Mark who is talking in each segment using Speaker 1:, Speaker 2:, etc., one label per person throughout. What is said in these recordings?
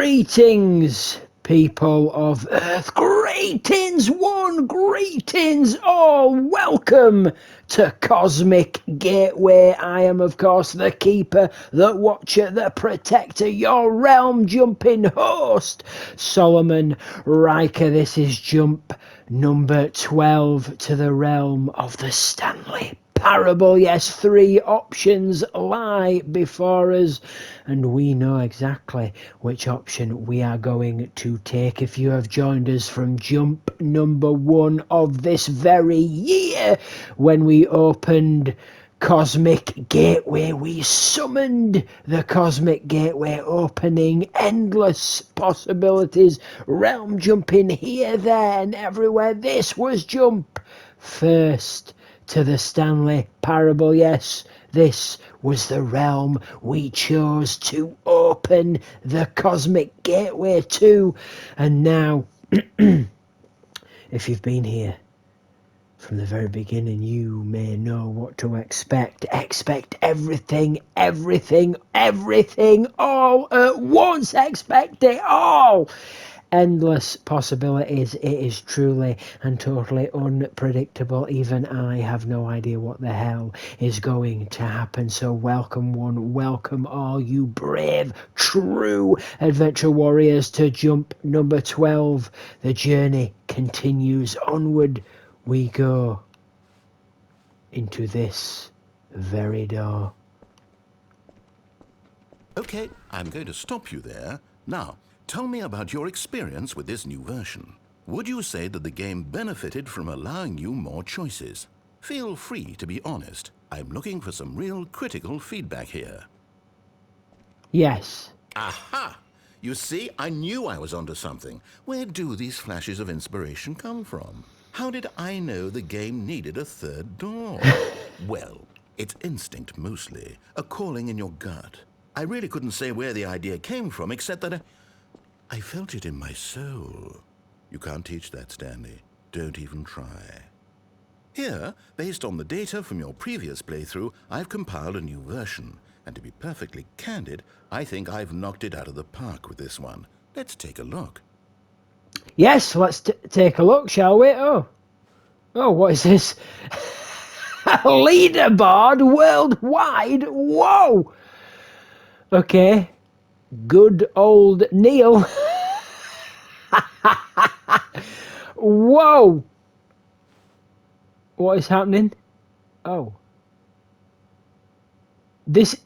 Speaker 1: Greetings, people of Earth. Greetings, one. Greetings, all. Welcome to Cosmic Gateway. I am, of course, the keeper, the watcher, the protector, your realm jumping host, Solomon Riker. This is jump number 12 to the realm of the Stanley Parable. Yes, 3 options lie before us, and we know exactly which option we are going to take. If you have joined us from jump number 1 of this very year, when we opened Cosmic Gateway, we summoned the Cosmic Gateway, opening endless possibilities, realm jumping here, there, and everywhere. This was jump first to the Stanley Parable. Yes, this was the realm we chose to open the Cosmic Gateway to. And now, if you've been here from the very beginning, you may know what to expect. Expect everything, everything, everything, all at once. Expect it all. Endless possibilities. It is truly and totally unpredictable. Even I have no idea what the hell is going to happen. So welcome one, welcome all, you brave, true adventure warriors, to jump number 12. The journey continues. Onward we go into this very door.
Speaker 2: Okay, I'm going to stop you there. Now, tell me about your experience with this new version. Would you say that the game benefited from allowing you more choices? Feel free to be honest. I'm looking for some real critical feedback here.
Speaker 1: Yes.
Speaker 2: Aha! You see, I knew I was onto something. Where do these flashes of inspiration come from? How did I know the game needed a third door? Well, it's instinct mostly, a calling in your gut. I really couldn't say where the idea came from, except that I felt it in my soul. You can't teach that, Stanley. Don't even try. Here, based on the data from your previous playthrough, I've compiled a new version. And to be perfectly candid, I think I've knocked it out of the park with this one. Let's take a look.
Speaker 1: Yes, let's take a look, shall we? Oh, what is this? Leaderboard worldwide. Whoa. Okay. Good old Neil. Whoa. What is happening? Oh. This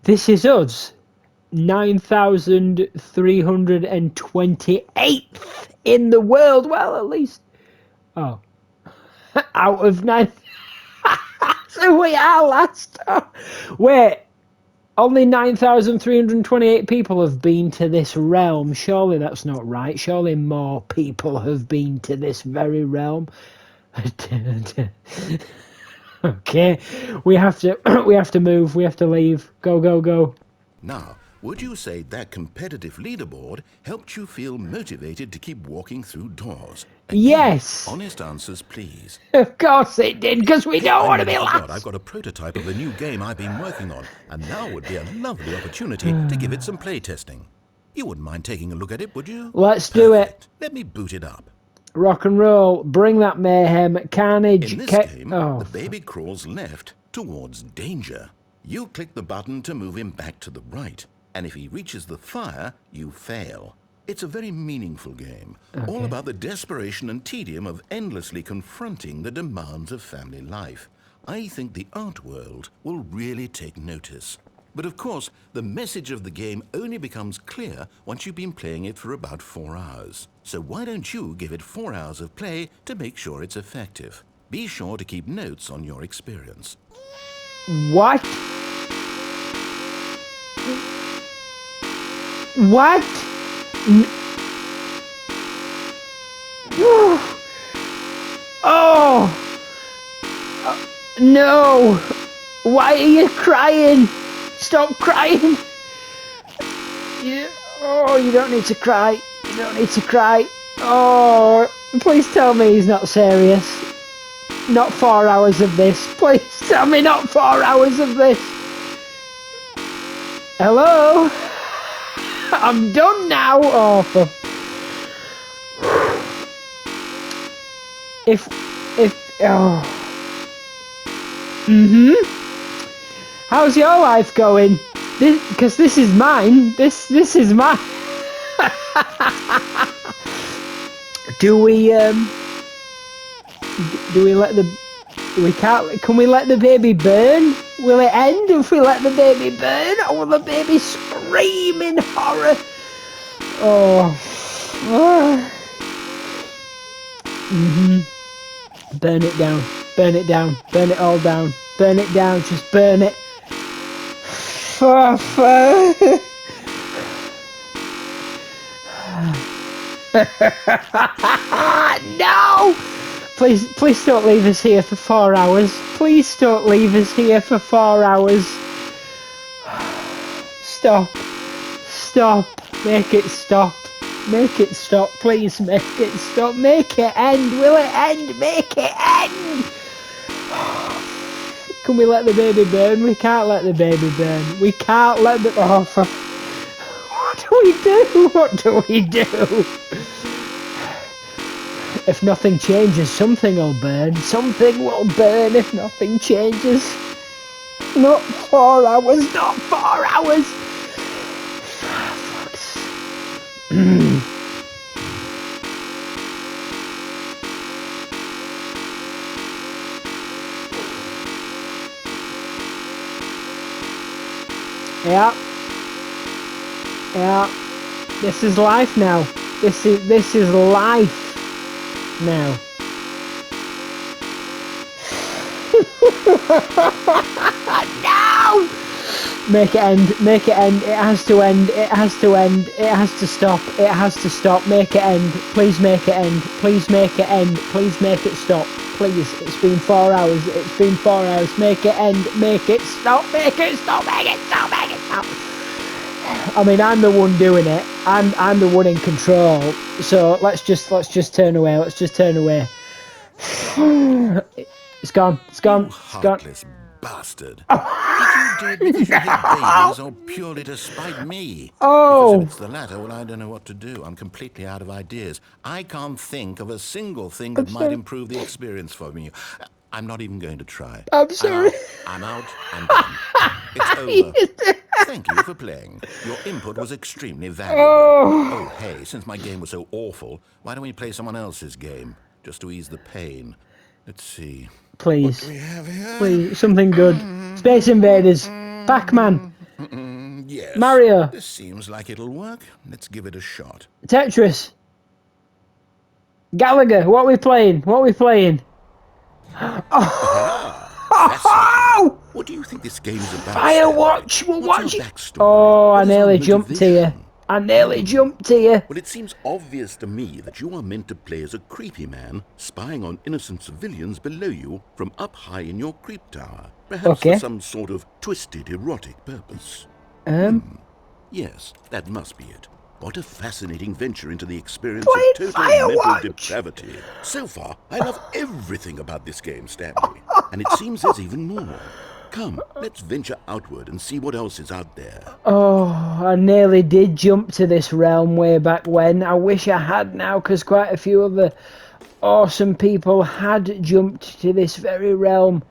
Speaker 1: is us. 9,328th in the world. Well, at least. Oh. Out of 9. So we are last. Oh. Wait. Only 9,328 people have been to this realm. Surely that's not right. Surely more people have been to this very realm. Okay, we have to move. We have to leave. Go, go, go.
Speaker 2: Now, would you say that competitive leaderboard helped you feel motivated to keep walking through doors? Again,
Speaker 1: yes.
Speaker 2: Honest answers, please.
Speaker 1: Of course it did, because we don't want to be last.
Speaker 2: I've got a prototype of a new game I've been working on, and now would be a lovely opportunity to give it some play testing. You wouldn't mind taking a look at it, would you?
Speaker 1: Let's do it.
Speaker 2: Let me boot it up.
Speaker 1: Rock and roll. Bring that mayhem. Carnage.
Speaker 2: In this game, the baby crawls left towards danger. You click the button to move him back to the right, and if he reaches the fire, you fail. It's a very meaningful game, all about the desperation and tedium of endlessly confronting the demands of family life. I think the art world will really take notice. But of course, the message of the game only becomes clear once you've been playing it for about 4 hours. So why don't you give it 4 hours of play to make sure it's effective? Be sure to keep notes on your experience.
Speaker 1: What? What? Oh! No! Why are you crying? Stop crying! You don't need to cry. You don't need to cry. Oh, please tell me he's not serious. Not 4 hours of this. Please tell me not 4 hours of this. Hello? I'm done now. Oh, for... If, oh. How's your life going? Because this is mine. This is mine. Do we let the... We can't... Can we let the baby burn? Will it end if we let the baby burn? Or will the baby scream in horror? Oh. Burn it down. Burn it down. Burn it all down. Burn it down. Just burn it. No! Please don't leave us here for 4 hours. Please don't leave us here for 4 hours. Stop. Stop. Make it stop. Make it stop. Please make it stop. Make it end. Will it end? Make it end. Can we let the baby burn? We can't let the baby burn. We can't let the... Oh, what do we do? What do we do? If nothing changes, something will burn. Something will burn if nothing changes. Not 4 hours. Not 4 hours. Yeah. Yeah. This is life now. This is life now. No! Make it end. Make it end. It has to end. It has to end. It has to stop. It has to stop. Make it end. Please make it end. Please make it end. Please make it stop. Please. It's been 4 hours. It's been 4 hours. Make it end. Make it stop. Make it stop. Make it stop. Make it stop. I mean, I'm the one doing it. I'm the one in control. So let's just turn away. Let's just turn away. It's gone. It's gone.
Speaker 2: You
Speaker 1: It's gone.
Speaker 2: heartless bastard. Did you do it because you hate babies or purely to spite me?
Speaker 1: Oh.
Speaker 2: Because if it's the latter, well, I don't know what to do. I'm completely out of ideas. I can't think of a single thing that might improve the experience for me. I'm not even going to try.
Speaker 1: I'm sorry.
Speaker 2: I'm out. I'm done. It's over. Thank you for playing. Your input was extremely valuable. Oh, hey, since my game was so awful, why don't we play someone else's game? Just to ease the pain. Let's see.
Speaker 1: Please.
Speaker 2: What do we have here?
Speaker 1: Please, something good. Space Invaders. Pac-Man.
Speaker 2: Yes.
Speaker 1: Mario.
Speaker 2: This seems like it'll work. Let's give it a shot.
Speaker 1: Tetris. Gallagher. What are we playing? What are we playing? Oh!
Speaker 2: What do you think this game is about?
Speaker 1: Firewatch. We'll
Speaker 2: What's
Speaker 1: watch
Speaker 2: your
Speaker 1: it.
Speaker 2: backstory?
Speaker 1: Oh,
Speaker 2: What
Speaker 1: I
Speaker 2: is your
Speaker 1: nearly jumped to you.
Speaker 2: motivation?
Speaker 1: I nearly jumped to you.
Speaker 2: Well, it seems obvious to me that you are meant to play as a creepy man spying on innocent civilians below you from up high in your creep tower. Perhaps for some sort of twisted erotic purpose. Yes, that must be it. What a fascinating venture into the experience of total mental depravity. So far, I love everything about this game, Stanley. And it seems there's even more. Come, let's venture outward and see what else is out there.
Speaker 1: Oh, I nearly did jump to this realm way back when. I wish I had now, because quite a few other awesome people had jumped to this very realm.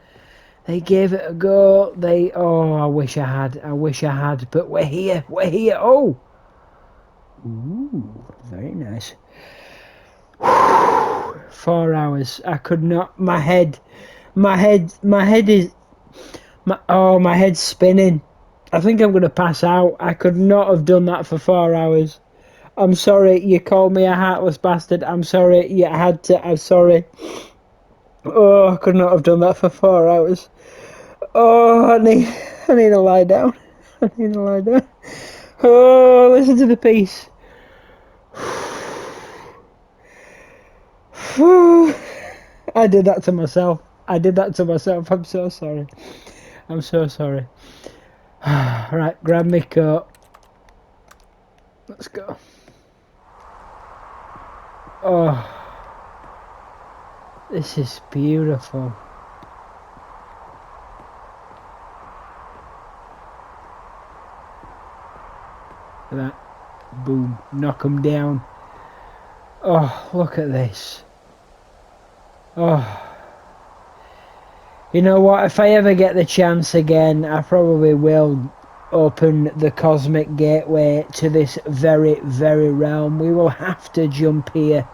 Speaker 1: They gave it a go. I wish I had. I wish I had. But we're here. We're here. Oh. Ooh, very nice. 4 hours. I could not. My head is. My head's spinning. I think I'm going to pass out. I could not have done that for 4 hours. I'm sorry. You called me a heartless bastard. I'm sorry. You had to. I'm sorry. Oh, I could not have done that for 4 hours. Oh, I need to lie down. I need to lie down. Oh, listen to the peace. I did that to myself. I'm so sorry. I'm so sorry. Right, grab me coat. Let's go. Oh, this is beautiful. Look at that. Boom. Knock them down. Oh, look at this. Oh. You know what? If I ever get the chance again, I probably will open the cosmic gateway to this very, very realm. We will have to jump here.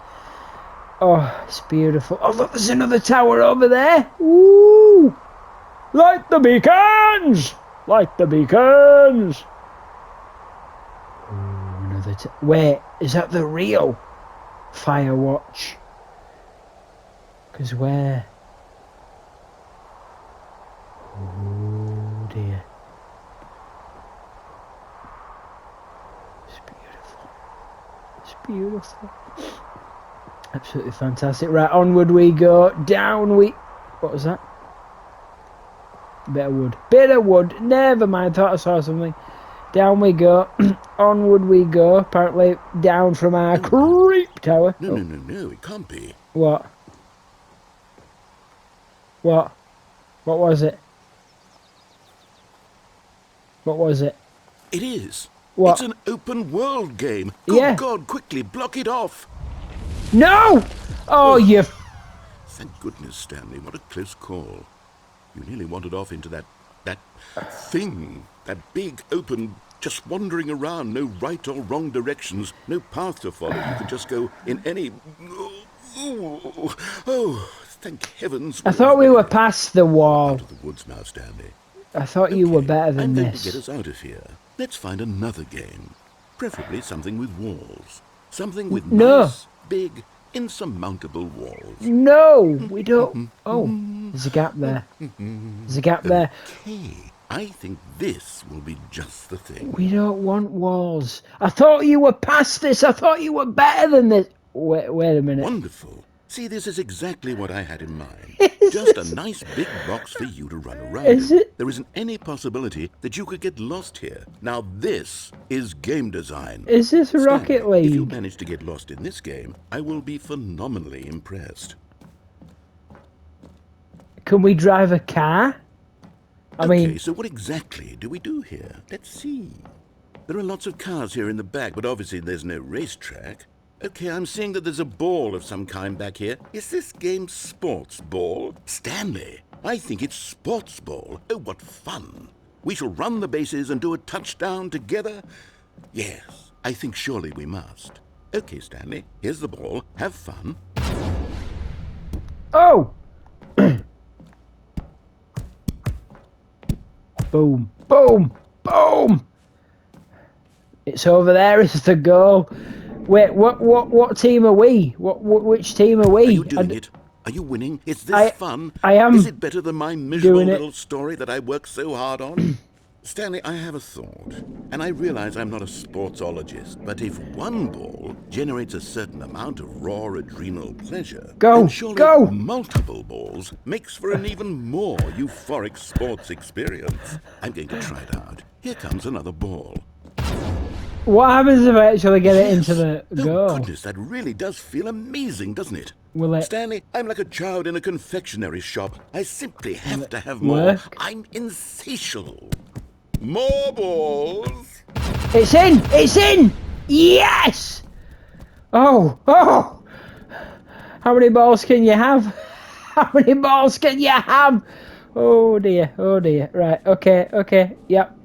Speaker 1: Oh, it's beautiful. Oh, look, there's another tower over there. Woo! Light the beacons! Light the beacons! Ooh, another wait, is that the real fire watch? Because where? Oh dear. It's beautiful. It's beautiful. Absolutely fantastic. Right, onward we go. Down we... What was that? Bit of wood. Bit of wood. Never mind. Thought I saw something. Down we go. Onward we go. Apparently down from our creep tower.
Speaker 2: No, it can't be.
Speaker 1: What? What? What was it? What was it?
Speaker 2: It is.
Speaker 1: What?
Speaker 2: It's an open world game. Good
Speaker 1: Yeah.
Speaker 2: God, quickly, block it off.
Speaker 1: No! Oh, you...
Speaker 2: Thank goodness, Stanley. What a close call. You nearly wandered off into that thing. That big, open, just wandering around. No right or wrong directions. No path to follow. You can just go in any... Oh, thank heavens.
Speaker 1: I thought we were past the wall.
Speaker 2: Out of the woods now, Stanley.
Speaker 1: I thought you were better than
Speaker 2: I'm going
Speaker 1: this.
Speaker 2: to get us out of here. Let's find another game. Preferably something with walls. Something with nice, big, insurmountable walls.
Speaker 1: No, we don't. Oh, there's a gap there. There's a gap there.
Speaker 2: Okay, I think this will be just the thing.
Speaker 1: We don't want walls. I thought you were past this. I thought you were better than this. Wait a minute.
Speaker 2: Wonderful. See, this is exactly what I had in mind. Just a nice big box for you to run around in. There isn't any possibility that you could get lost here. Now this is game design.
Speaker 1: Is this Rocket League?
Speaker 2: If you manage to get lost in this game, I will be phenomenally impressed.
Speaker 1: Can we drive a car? I mean...
Speaker 2: so what exactly do we do here? Let's see. There are lots of cars here in the back, but obviously there's no racetrack. Okay, I'm seeing that there's a ball of some kind back here. Is this game sports ball? Stanley, I think it's sports ball. Oh, what fun. We shall run the bases and do a touchdown together. Yes, I think surely we must. Okay, Stanley, here's the ball. Have fun.
Speaker 1: Oh! Boom, boom, boom! It's over there, it's the goal. Wait, what team are we? Which team are we?
Speaker 2: Are you doing it? Are you winning? Is this fun?
Speaker 1: I am.
Speaker 2: Is it better than my miserable little story that I worked so hard on? Stanley, I have a thought, and I realize I'm not a sportsologist, but if one ball generates a certain amount of raw adrenal pleasure, then surely multiple balls makes for an even more euphoric sports experience. I'm going to try it out. Here comes another ball.
Speaker 1: What happens if I actually get it into the goal?
Speaker 2: Oh, goodness, that really does feel amazing, doesn't it?
Speaker 1: Will it?
Speaker 2: Stanley, I'm like a child in a confectionery shop. I simply have to have more. I'm insatiable. More balls.
Speaker 1: It's in! It's in! Yes! Oh! How many balls can you have? How many balls can you have? Oh dear, oh dear. Right, okay. Yep.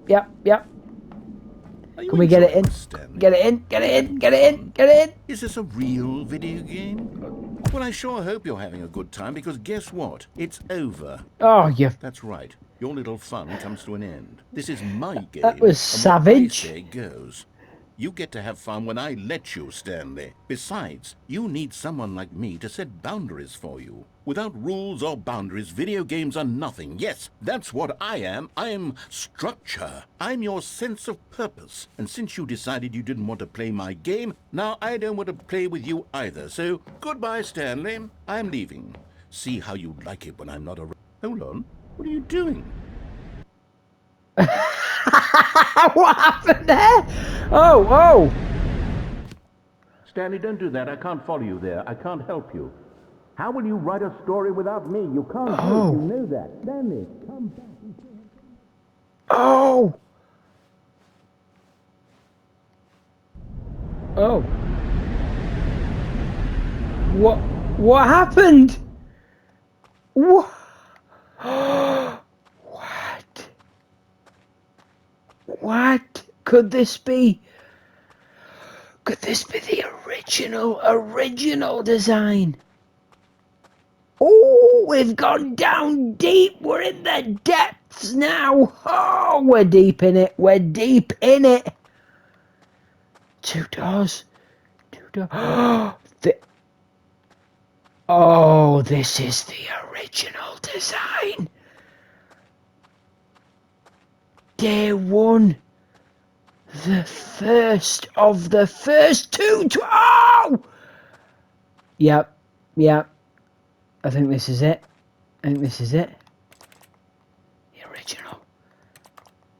Speaker 1: Can we get it in?
Speaker 2: Stanley?
Speaker 1: Get it in!
Speaker 2: Is this a real video game? Well, I sure hope you're having a good time, because guess what? It's over.
Speaker 1: Oh, you...
Speaker 2: That's right. Your little fun comes to an end. This is my game.
Speaker 1: That was savage.
Speaker 2: What I say goes. You get to have fun when I let you, Stanley. Besides, you need someone like me to set boundaries for you. Without rules or boundaries, video games are nothing. Yes, that's what I am. I'm structure. I'm your sense of purpose. And since you decided you didn't want to play my game, now I don't want to play with you either. So, goodbye, Stanley. I'm leaving. See how you like it when I'm not around. Hold on. What are you doing?
Speaker 1: What happened there? Oh!
Speaker 2: Stanley, don't do that. I can't follow you there. I can't help you. How will you write a story without me? You can't do it. You know that. Stanley, come back.
Speaker 1: Oh! Oh. What happened? What? What? What? Could this be the original design? Oh, we've gone down deep. We're in the depths now. Oh, we're deep in it. We're deep in it. Two doors. Two doors. Oh, this is the original design. Day one. The first of the first two. Oh! Yep. Yep. I think this is it. I think this is it. The original.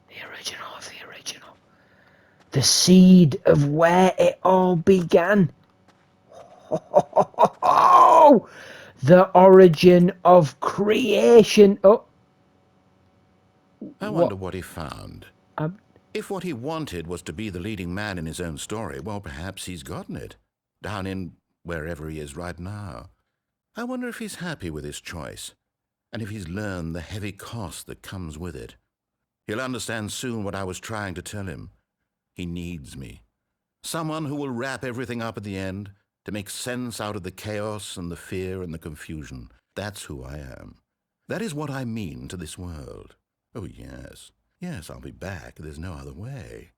Speaker 1: The original of the original. The seed of where it all began. Oh! The origin of creation. Oh.
Speaker 2: I
Speaker 1: What?
Speaker 2: wonder what he found.
Speaker 1: Um,
Speaker 2: If what he wanted was to be the leading man in his own story, well, perhaps he's gotten it. Down in wherever he is right now. I wonder if he's happy with his choice, and if he's learned the heavy cost that comes with it. He'll understand soon what I was trying to tell him. He needs me. Someone who will wrap everything up at the end, to make sense out of the chaos and the fear and the confusion. That's who I am. That is what I mean to this world. Oh, yes. Yes, I'll be back. There's no other way.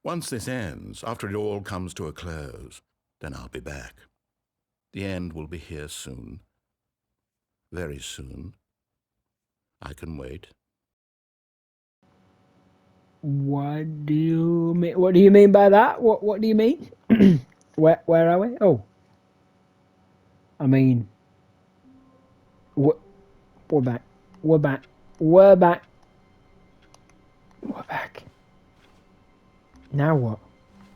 Speaker 2: Once this ends, after it all comes to a close, then I'll be back. The end will be here soon. Very soon. I can wait.
Speaker 1: what do you mean? What do you mean by that? What do you mean? Where are we? Oh, I mean, we're back. We're back. We're back. We're back. Now what?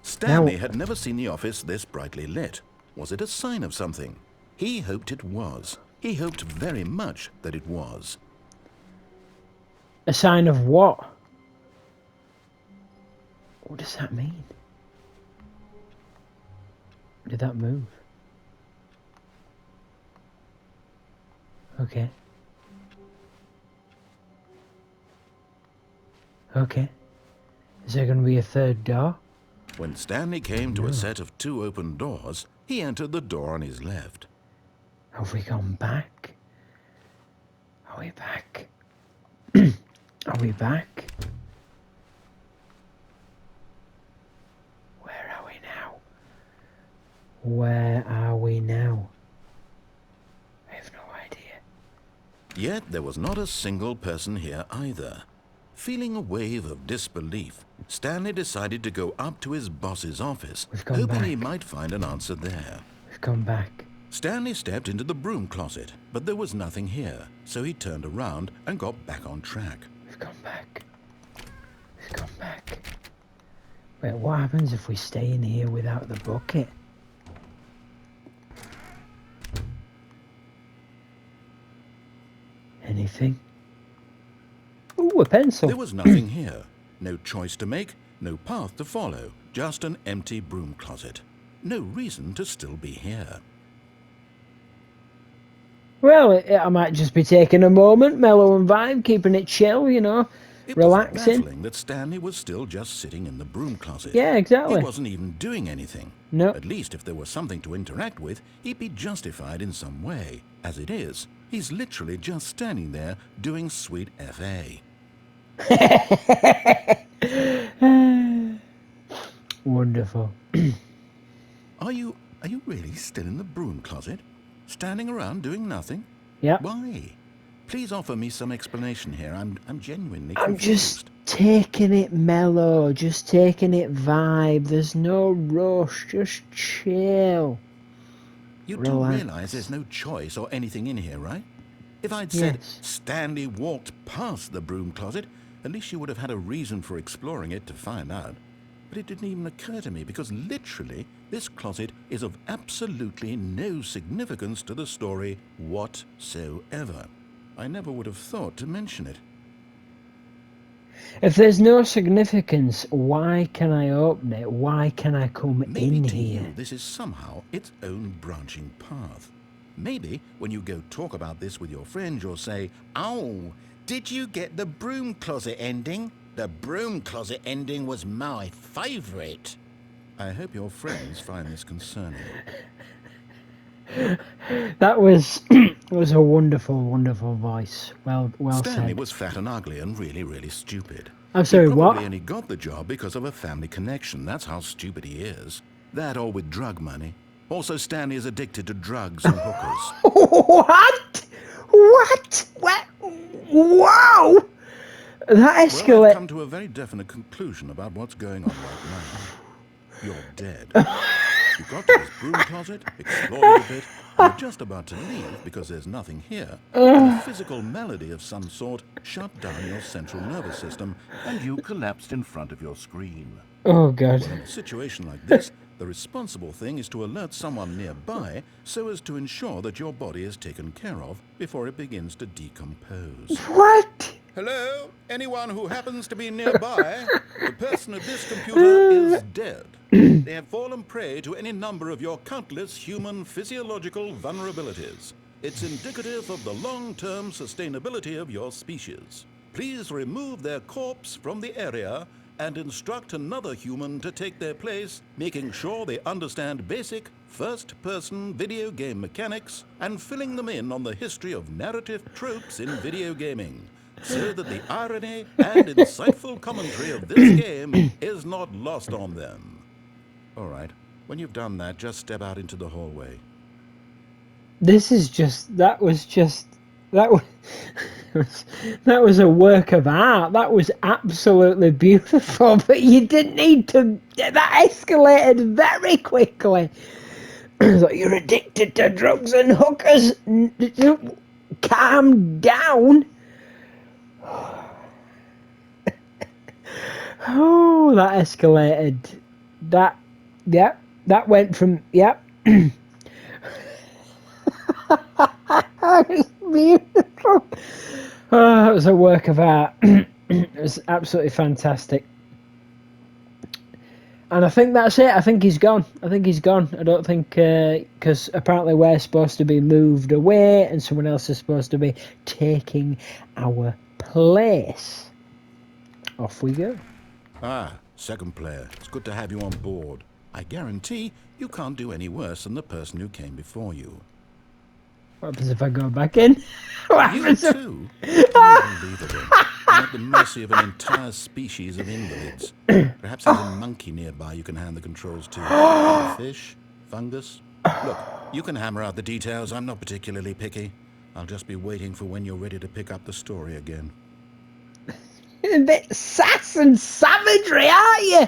Speaker 2: Stanley had never seen the office this brightly lit. Was it a sign of something? He hoped it was. He hoped very much that it was.
Speaker 1: A sign of what? What does that mean? Did that move? Okay. Okay. Is there going to be a third door?
Speaker 2: When Stanley came to a set of 2 open doors, he entered the door on his left.
Speaker 1: Have we gone back? Are we back? Are we back? Where are we now? Where are we now? I have no idea.
Speaker 2: Yet there was not a single person here either. Feeling a wave of disbelief, Stanley decided to go up to his boss's office, hoping he might find an answer there.
Speaker 1: We've gone back.
Speaker 2: Stanley stepped into the broom closet, but there was nothing here, so he turned around and got back on track.
Speaker 1: We've gone back. We've gone back. Wait, what happens if we stay in here without the bucket? Anything? Ooh, a pencil.
Speaker 2: There was nothing here. No choice to make, no path to follow, just an empty broom closet. No reason to still be here.
Speaker 1: Well, I might just be taking a moment, mellow and vibe, keeping it chill, you know,
Speaker 2: It
Speaker 1: relaxing.
Speaker 2: was baffling that Stanley was still just sitting in the broom closet.
Speaker 1: Yeah, exactly.
Speaker 2: He wasn't even doing anything.
Speaker 1: No.
Speaker 2: At least if there was something to interact with, he'd be justified in some way. As it is, he's literally just standing there doing sweet FA.
Speaker 1: Wonderful.
Speaker 2: Are you really still in the broom closet? Standing around doing nothing?
Speaker 1: Yeah.
Speaker 2: Why? Please offer me some explanation here. I'm genuinely confused.
Speaker 1: I'm just taking it mellow, just taking it vibe. There's no rush, just chill.
Speaker 2: You
Speaker 1: Relax.
Speaker 2: do realize there's no choice or anything in here, right? If I'd said
Speaker 1: Yes.
Speaker 2: Stanley walked past the broom closet, at least you would have had a reason for exploring it to find out. But it didn't even occur to me because literally this closet is of absolutely no significance to the story whatsoever. I never would have thought to mention it.
Speaker 1: If there's no significance, why can I open it? Why can I come
Speaker 2: Maybe
Speaker 1: in
Speaker 2: to
Speaker 1: here?
Speaker 2: you this is somehow its own branching path. Maybe when you go talk about this with your friends, you'll say, "Oh, did you get the broom closet ending? The broom closet ending was my favourite." I hope your friends find this concerning.
Speaker 1: That was was a wonderful, wonderful voice. Well
Speaker 2: Stanley
Speaker 1: said.
Speaker 2: was fat and ugly and really, really stupid.
Speaker 1: I'm
Speaker 2: He
Speaker 1: sorry,
Speaker 2: probably
Speaker 1: what?
Speaker 2: only got the job because of a family connection. That's how stupid he is. That or with drug money. Also, Stanley is addicted to drugs and hookers.
Speaker 1: What? What? Whoa! That
Speaker 2: Well, I've
Speaker 1: escalated.
Speaker 2: come to a very definite conclusion about what's going on right now. You're dead. You got to this broom closet, explored it a bit, and were just about to leave because there's nothing here, and a physical malady of some sort shut down your central nervous system, and you collapsed in front of your screen.
Speaker 1: Oh god.
Speaker 2: Well, in a situation like this, the responsible thing is to alert someone nearby so as to ensure that your body is taken care of before it begins to decompose.
Speaker 1: What?
Speaker 2: Hello? Anyone who happens to be nearby? The person at this computer is dead. They have fallen prey to any number of your countless human physiological vulnerabilities. It's indicative of the long-term sustainability of your species. Please remove their corpse from the area and instruct another human to take their place, making sure they understand basic first-person video game mechanics and filling them in on the history of narrative tropes in video gaming, so that the irony and insightful commentary of this game is not lost on them. All right, when you've done that, just step out into the hallway.
Speaker 1: This is just. That was that was a work of art. That was absolutely beautiful. But you didn't need to. That escalated very quickly. Like, you're addicted to drugs and hookers. Calm down. Oh, that escalated. Yep. That went from, yep. That was beautiful. Oh, it was a work of art. It was absolutely fantastic. And I think that's it. I think he's gone. I don't think, because apparently we're supposed to be moved away and someone else is supposed to be taking our place. Off we go.
Speaker 2: Ah, second player. It's good to have you on board. I guarantee you can't do any worse than the person who came before you.
Speaker 1: What happens if I go back in? What
Speaker 2: You
Speaker 1: happens if...
Speaker 2: too? Unbelievable. I'm at the mercy of an entire species of invalids. Perhaps there's a monkey nearby you can hand the controls to. A fish? Fungus? Look, you can hammer out the details. I'm not particularly picky. I'll just be waiting for when you're ready to pick up the story again.
Speaker 1: A bit sass and savagery, aren't you?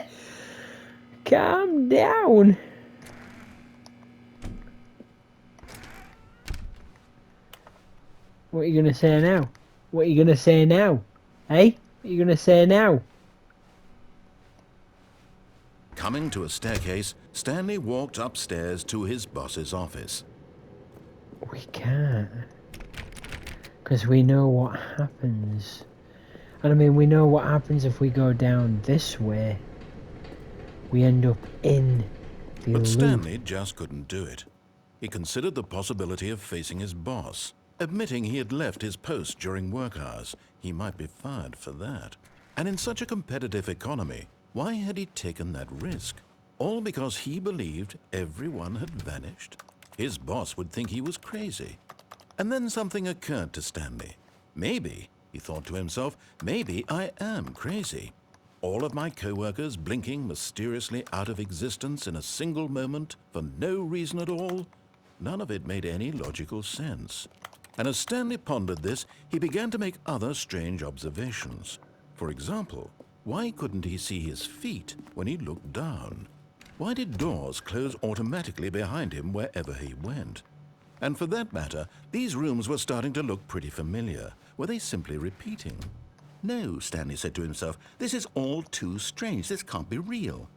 Speaker 1: Calm down. What are you going to say now? What are you going to say now? Hey? What are you going to say now?
Speaker 2: Coming to a staircase, Stanley walked upstairs to his boss's office.
Speaker 1: We can't. Because we know what happens. And I mean, we know what happens if we go down this way. We end up in the
Speaker 2: But
Speaker 1: loop.
Speaker 2: Stanley just couldn't do it. He considered the possibility of facing his boss. Admitting he had left his post during work hours, he might be fired for that. And in such a competitive economy, why had he taken that risk? All because he believed everyone had vanished? His boss would think he was crazy. And then something occurred to Stanley. Maybe, he thought to himself, maybe I am crazy. All of my co-workers blinking mysteriously out of existence in a single moment for no reason at all? None of it made any logical sense. And as Stanley pondered this, he began to make other strange observations. For example, why couldn't he see his feet when he looked down? Why did doors close automatically behind him wherever he went? And for that matter, these rooms were starting to look pretty familiar. Were they simply repeating? No, Stanley said to himself, this is all too strange. This can't be real.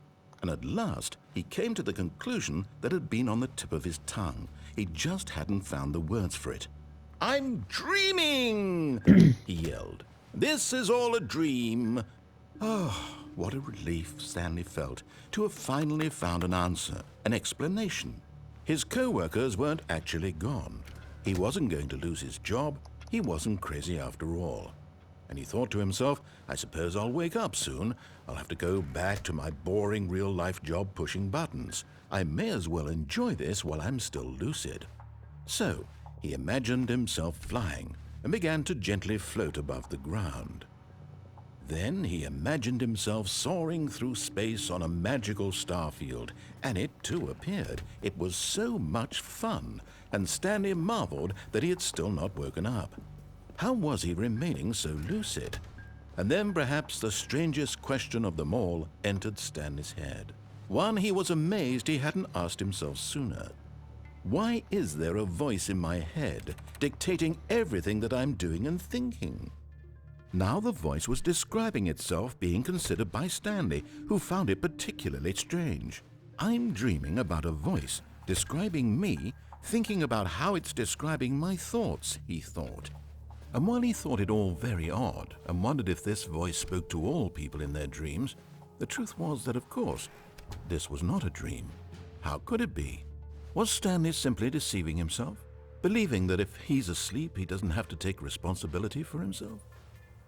Speaker 2: And at last, he came to the conclusion that had been on the tip of his tongue. He just hadn't found the words for it. "I'm dreaming!" he yelled. This is all a dream. Oh, what a relief Stanley felt to have finally found an answer, an explanation. His co-workers weren't actually gone. He wasn't going to lose his job. He wasn't crazy after all. And he thought to himself, I suppose I'll wake up soon. I'll have to go back to my boring real-life job pushing buttons. I may as well enjoy this while I'm still lucid. So he imagined himself flying and began to gently float above the ground. Then he imagined himself soaring through space on a magical starfield, and it too appeared. It was so much fun, and Stanley marveled that he had still not woken up. How was he remaining so lucid? And then perhaps the strangest question of them all entered Stanley's head. One he was amazed he hadn't asked himself sooner. Why is there a voice in my head dictating everything that I'm doing and thinking? Now the voice was describing itself being considered by Stanley, who found it particularly strange. I'm dreaming about a voice describing me, thinking about how it's describing my thoughts, he thought. And while he thought it all very odd and wondered if this voice spoke to all people in their dreams, the truth was that, of course, this was not a dream. How could it be? Was Stanley simply deceiving himself, believing that if he's asleep, he doesn't have to take responsibility for himself?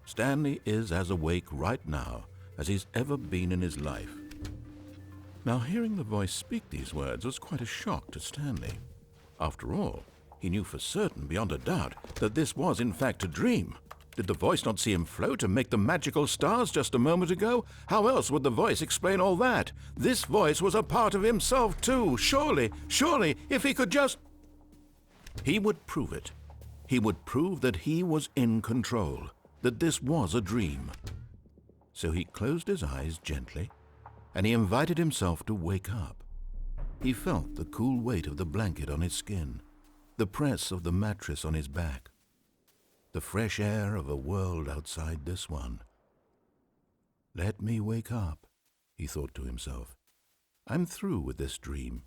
Speaker 2: Stanley is as awake right now as he's ever been in his life. Now, hearing the voice speak these words was quite a shock to Stanley. After all, he knew for certain, beyond a doubt, that this was in fact a dream. Did the voice not see him float and make the magical stars just a moment ago? How else would the voice explain all that? This voice was a part of himself too. Surely, if he could just... He would prove it. He would prove that he was in control, that this was a dream. So he closed his eyes gently, and he invited himself to wake up. He felt the cool weight of the blanket on his skin, the press of the mattress on his back, the fresh air of a world outside this one. Let me wake up, he thought to himself. I'm through with this dream.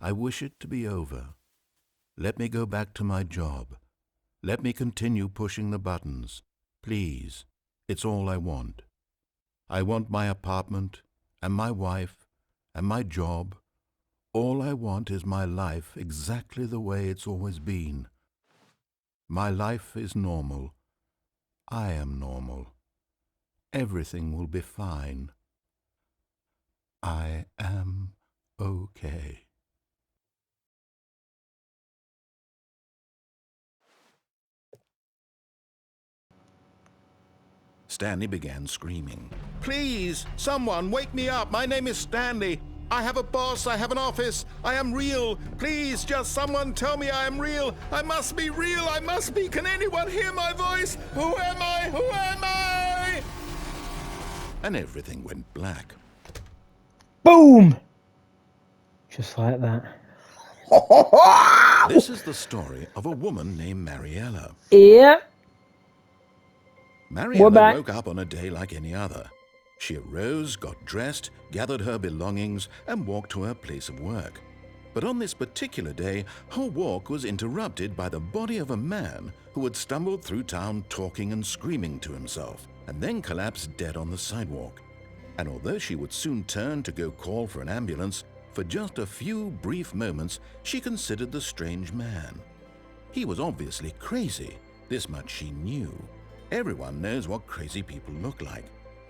Speaker 2: I wish it to be over. Let me go back to my job. Let me continue pushing the buttons. Please, it's all I want. I want my apartment and my wife and my job. All I want is my life exactly the way it's always been. My life is normal. I am normal. Everything will be fine. I am okay. Stanley began screaming. Please, someone, wake me up. My name is Stanley. I have a boss. I have an office. I am real. Please, just someone tell me I am real. I must be real. I must be. Can anyone hear my voice? Who am I? Who am I? And everything went black.
Speaker 1: Boom! Just like that.
Speaker 2: This is the story of a woman named Mariella.
Speaker 1: Yeah.
Speaker 2: Mariella woke up on a day like any other. She arose, got dressed, gathered her belongings, and walked to her place of work. But on this particular day, her walk was interrupted by the body of a man who had stumbled through town talking and screaming to himself, and then collapsed dead on the sidewalk. And although she would soon turn to go call for an ambulance, for just a few brief moments she considered the strange man. He was obviously crazy, this much she knew. Everyone knows what crazy people look like.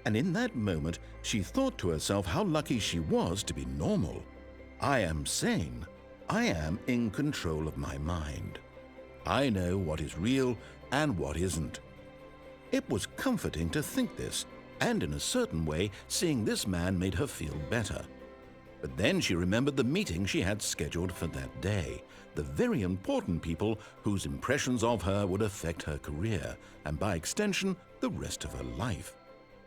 Speaker 2: And in that moment, she thought to herself how lucky she was to be normal. I am sane. I am in control of my mind. I know what is real and what isn't. It was comforting to think this, and in a certain way, seeing this man made her feel better. But then she remembered the meeting she had scheduled for that day, the very important people whose impressions of her would affect her career, and by extension, the rest of her life.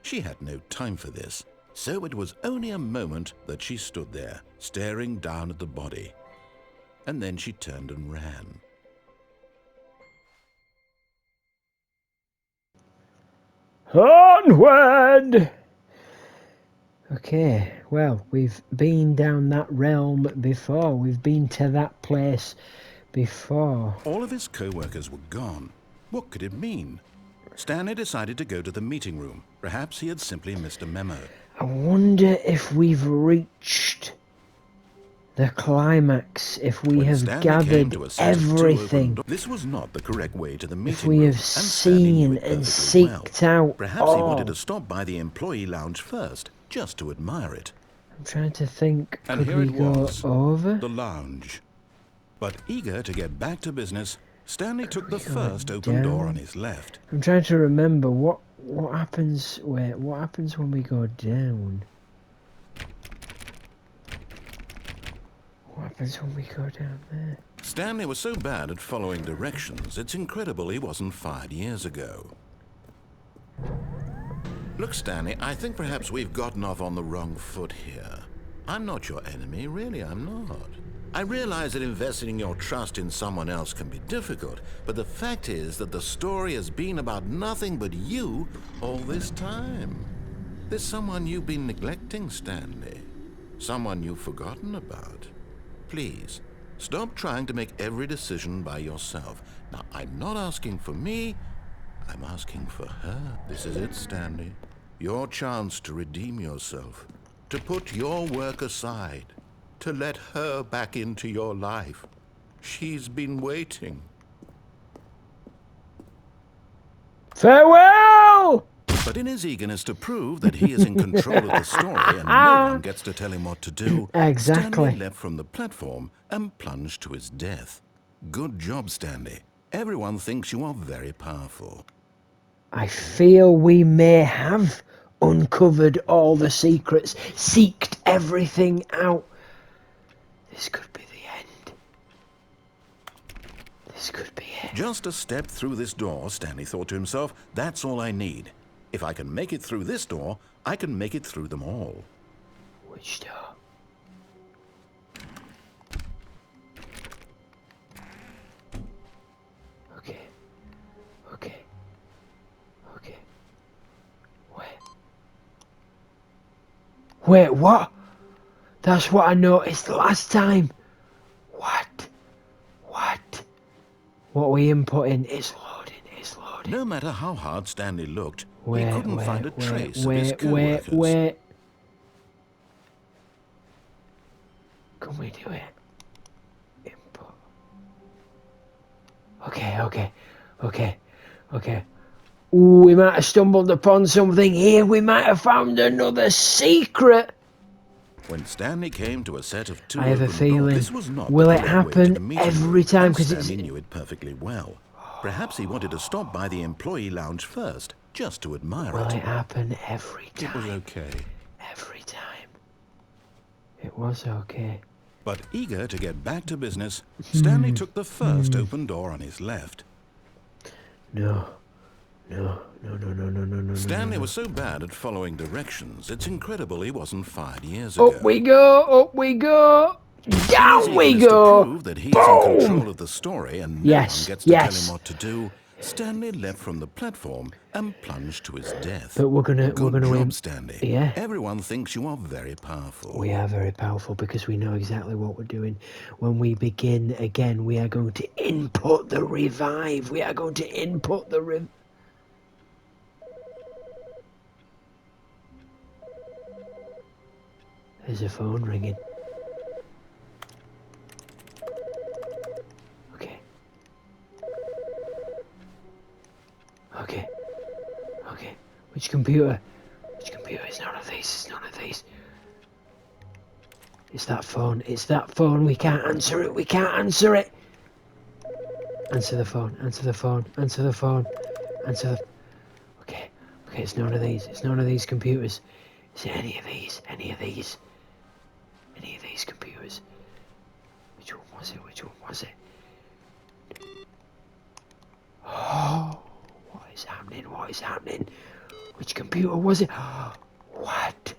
Speaker 2: She had no time for this, so it was only a moment that she stood there, staring down at the body. And then she turned and ran.
Speaker 1: Onward! Okay, well, we've been down that realm before. We've been to that place before.
Speaker 2: All of his co-workers were gone. What could it mean? Stanley decided to go to the meeting room. Perhaps he had simply missed a memo.
Speaker 1: I wonder if we've reached the climax, if we
Speaker 2: When
Speaker 1: have
Speaker 2: Stanley came
Speaker 1: gathered
Speaker 2: to a set of 2 open
Speaker 1: everything,
Speaker 2: doors, this was not the correct way to the
Speaker 1: if
Speaker 2: meeting
Speaker 1: we
Speaker 2: room,
Speaker 1: have
Speaker 2: and Stanley knew
Speaker 1: seen
Speaker 2: it
Speaker 1: and
Speaker 2: perfectly well.
Speaker 1: seeked out
Speaker 2: Perhaps he wanted to
Speaker 1: all.
Speaker 2: stop by the employee lounge first, just to admire it.
Speaker 1: I'm trying to think,
Speaker 2: And
Speaker 1: could
Speaker 2: here
Speaker 1: we
Speaker 2: it
Speaker 1: go
Speaker 2: was,
Speaker 1: over?
Speaker 2: the lounge. But eager to get back to business, Stanley took the
Speaker 1: we go
Speaker 2: first open door on
Speaker 1: down?
Speaker 2: his left.
Speaker 1: I'm trying to remember what happens. Wait, what happens when we go down? What happens when we go down there?
Speaker 2: Stanley was so bad at following directions, it's incredible he wasn't fired years ago. Look, Stanley, I think perhaps we've gotten off on the wrong foot here. I'm not your enemy, really, I'm not. I realize that investing your trust in someone else can be difficult, but the fact is that the story has been about nothing but you all this time. There's someone you've been neglecting, Stanley. Someone you've forgotten about. Please, stop trying to make every decision by yourself. Now, I'm not asking for me, I'm asking for her. This is it, Stanley. Your chance to redeem yourself, to put your work aside, to let her back into your life. She's been waiting.
Speaker 1: Farewell!
Speaker 2: But in his eagerness to prove that he is in control of the story and no one gets to tell him what to do,
Speaker 1: Exactly.
Speaker 2: Stanley leapt from the platform and plunged to his death. Good job, Stanley. Everyone thinks you are very powerful.
Speaker 1: I feel we may have uncovered all the secrets, seeked everything out. This could be the end. This could be it.
Speaker 2: Just a step through this door, Stanley thought to himself, that's all I need. If I can make it through this door, I can make it through them all.
Speaker 1: Which door? Okay. Okay. Okay. Wait, what? That's what I noticed last time. What? What? What we inputting is loading, is loading.
Speaker 2: No matter how hard Stanley looked, he couldn't find a trace of his
Speaker 1: wait.
Speaker 2: co-workers.
Speaker 1: Can we do it? Input. Okay. Ooh, we might have stumbled upon something here. We might have found another secret.
Speaker 2: When Stanley came to a set of 2
Speaker 1: I have a
Speaker 2: open
Speaker 1: feeling.
Speaker 2: doors, this was not
Speaker 1: Will
Speaker 2: the
Speaker 1: it
Speaker 2: correct way to the
Speaker 1: happen
Speaker 2: meeting
Speaker 1: every
Speaker 2: room,
Speaker 1: time?
Speaker 2: and
Speaker 1: Because it's.
Speaker 2: Stanley knew it perfectly well. Perhaps he wanted to stop by the employee lounge first, just to admire
Speaker 1: Will
Speaker 2: it.
Speaker 1: it happen every time?
Speaker 2: It was okay.
Speaker 1: Every time. It was okay.
Speaker 2: But eager to get back to business, Stanley took the first open door on his left.
Speaker 1: No.
Speaker 2: Stanley was so bad at following directions, it's incredible he wasn't fired years ago.
Speaker 1: Up we go. Down we
Speaker 2: To
Speaker 1: go.
Speaker 2: prove that he's in control of the story and no one gets to tell him what to do, Stanley leapt from the platform and plunged to his death.
Speaker 1: But we're gonna
Speaker 2: job, Stanley.
Speaker 1: Yeah.
Speaker 2: Everyone thinks you are very powerful.
Speaker 1: We are very powerful because we know exactly what we're doing. When we begin again, we are going to input the revive. We are going to input the There's a phone ringing. Okay. Which computer? It's none of these. It's that phone. We can't answer it. Answer the phone. Okay, it's none of these computers. Is it any of these computers? Which one was it? Oh, what is happening? Which computer was it? What?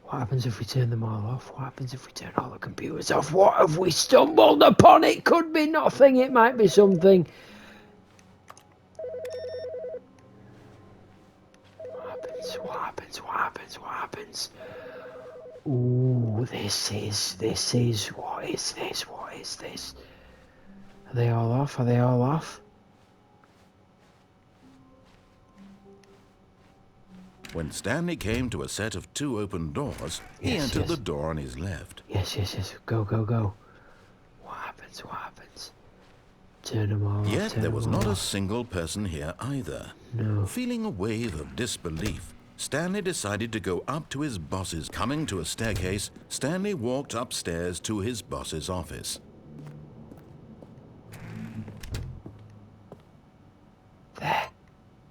Speaker 1: What happens if we turn them all off? What happens if we turn all the computers off? What have we stumbled upon? It could be nothing, it might be something. What happens? Ooh, this is, what is this? Are they all off?
Speaker 2: When Stanley came to a set of 2 open doors, he entered the door on his left.
Speaker 1: Yes. Go. What happens? Turn them all off.
Speaker 2: Yet there was not a single person here either.
Speaker 1: No.
Speaker 2: Feeling a wave of disbelief, Stanley decided to go up to his boss's. Coming to a staircase, Stanley walked upstairs to his boss's office.
Speaker 1: There.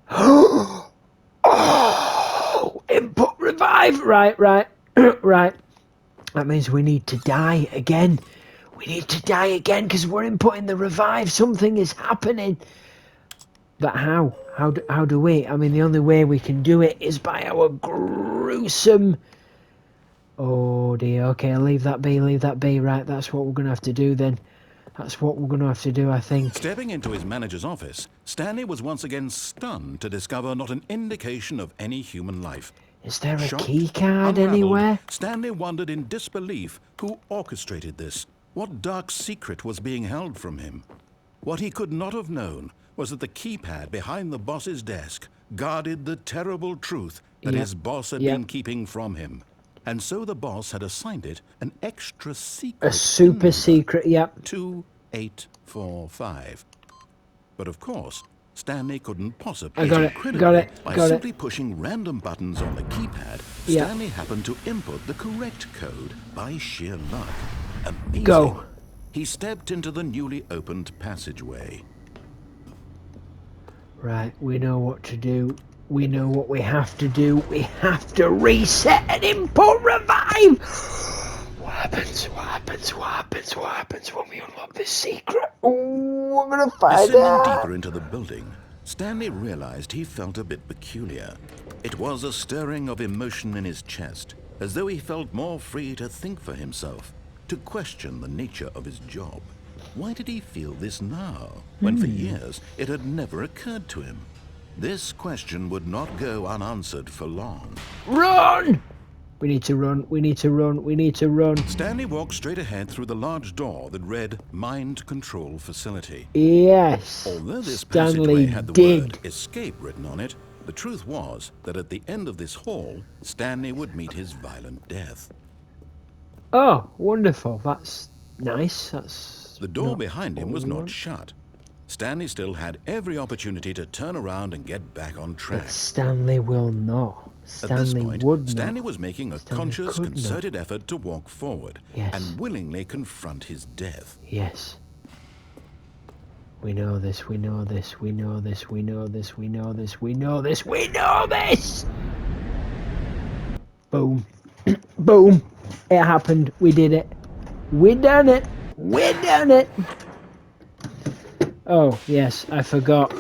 Speaker 1: Oh! Input revive! Right. Right. That means we need to die again. We need to die again because we're inputting the revive. Something is happening. But how? How do we? I mean, the only way we can do it is by our gruesome... Oh dear, okay, leave that be. Right, that's what we're going to have to do then. That's what we're going to have to do, I think.
Speaker 2: Stepping into his manager's office, Stanley was once again stunned to discover not an indication of any human life.
Speaker 1: Is there a
Speaker 2: Shocked,
Speaker 1: key card
Speaker 2: unraveled,
Speaker 1: anywhere?
Speaker 2: Stanley wondered in disbelief who orchestrated this. What dark secret was being held from him? What he could not have known was that the keypad behind the boss's desk guarded the terrible truth that his boss had been keeping from him. And so the boss had assigned it an extra secret.
Speaker 1: A super secret,
Speaker 2: 2845. But of course, Stanley couldn't possibly.
Speaker 1: Got it.
Speaker 2: By simply pushing random buttons on the keypad, Stanley happened to input the correct code by sheer luck. Amazing.
Speaker 1: Go.
Speaker 2: He stepped into the newly opened passageway.
Speaker 1: Right, we know what to do. We know what we have to do. We have to reset and input revive. What happens when we unlock this secret? Oh, I'm gonna find
Speaker 2: Descending
Speaker 1: out.
Speaker 2: deeper into the building, Stanley realized he felt a bit peculiar. It was a stirring of emotion in his chest, as though he felt more free to think for himself, to question the nature of his job. Why did he feel this now, when for years it had never occurred to him? This question would not go unanswered for long.
Speaker 1: Run! We need to run.
Speaker 2: Stanley walked straight ahead through the large door that read Mind Control Facility.
Speaker 1: Yes.
Speaker 2: Although this
Speaker 1: Stanley
Speaker 2: passageway had the word Escape written on it, the truth was that at the end of this hall, Stanley would meet his violent death.
Speaker 1: Oh, wonderful. That's nice.
Speaker 2: The door behind him was not shut. Stanley still had every opportunity to turn around and get back on track.
Speaker 1: But Stanley will not.
Speaker 2: At this point, Stanley was making a conscious, concerted effort to walk forward and willingly confront his death.
Speaker 1: Yes. We know this. Boom. Boom. It happened. We did it. We done it. Oh, yes, I forgot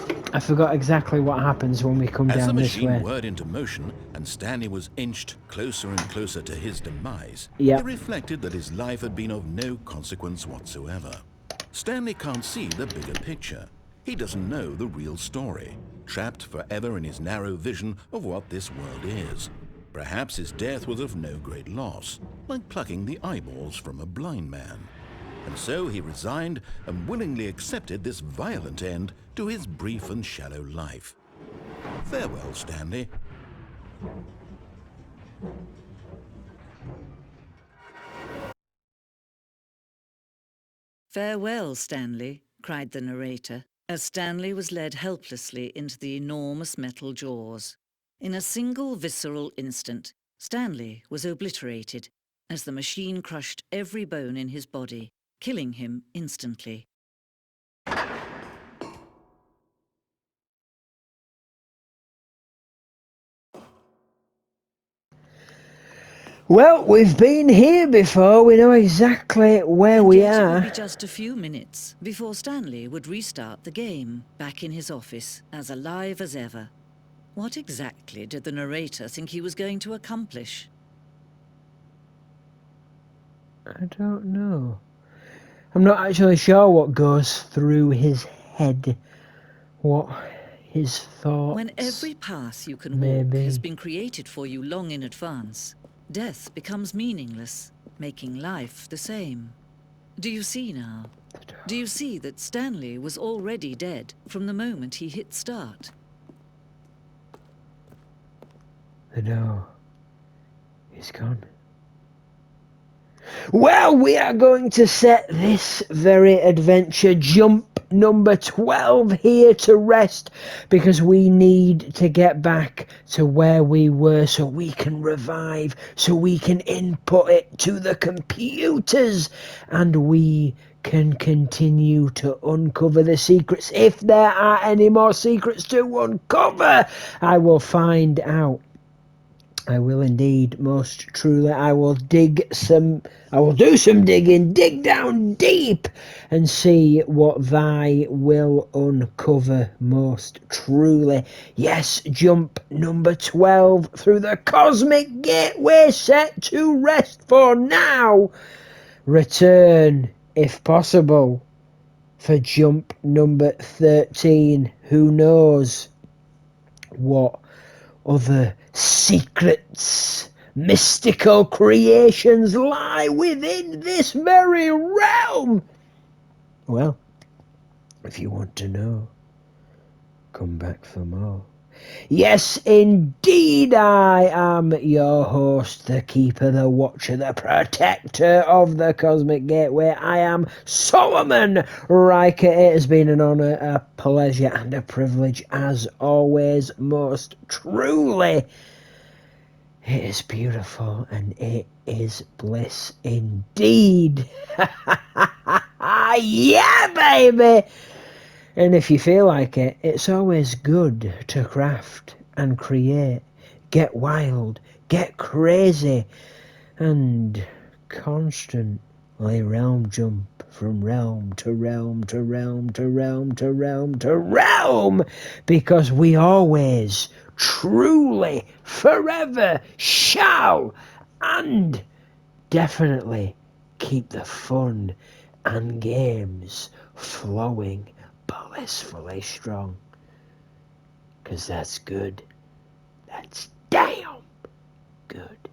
Speaker 1: exactly what happens when we come down this way.
Speaker 2: As the machine whirred into motion and Stanley was inched closer and closer to his demise,
Speaker 1: he
Speaker 2: reflected that his life had been of no consequence whatsoever. Stanley can't see the bigger picture. He doesn't know the real story, trapped forever in his narrow vision of what this world is. Perhaps his death was of no great loss, like plucking the eyeballs from a blind man. And so he resigned and willingly accepted this violent end to his brief and shallow life. Farewell, Stanley.
Speaker 3: "Farewell, Stanley," cried the narrator, as Stanley was led helplessly into the enormous metal jaws. In a single visceral instant, Stanley was obliterated as the machine crushed every bone in his body, killing him instantly.
Speaker 1: Well, we've been here before. We know exactly where we are.
Speaker 3: It would be just a few minutes before Stanley would restart the game, back in his office, as alive as ever. What exactly did the narrator think he was going to accomplish?
Speaker 1: I don't know. I'm not actually sure what goes through his head. What his thoughts.
Speaker 3: When every path you can walk has been created for you long in advance, death becomes meaningless, making life the same. Do you see now? Do you see that Stanley was already dead from the moment he hit start?
Speaker 1: The door is gone. Well, we are going to set this very adventure jump number 12 here to rest because we need to get back to where we were so we can revive, so we can input it to the computers, and we can continue to uncover the secrets. If there are any more secrets to uncover, I will find out. I will indeed, most truly. I will do some digging, dig down deep, and see what thy will uncover, most truly. Yes, jump number 12 through the cosmic gateway set to rest for now. Return, if possible, for jump number 13. Who knows what other secrets, mystical creations lie within this very realm? Well, if you want to know, come back for more. Yes, indeed, I am your host, the keeper, the watcher, the protector of the Cosmic Gateway. I am Solomon Riker. It has been an honour, a pleasure, and a privilege, as always, most truly. It is beautiful and it is bliss indeed. Yeah, baby! And if you feel like it, it's always good to craft and create, get wild, get crazy, and constantly realm jump from realm to realm to realm to realm to realm to realm, because we always, truly, forever shall, and definitely keep the fun and games flowing blissfully strong. 'Cause that's good. That's damn good.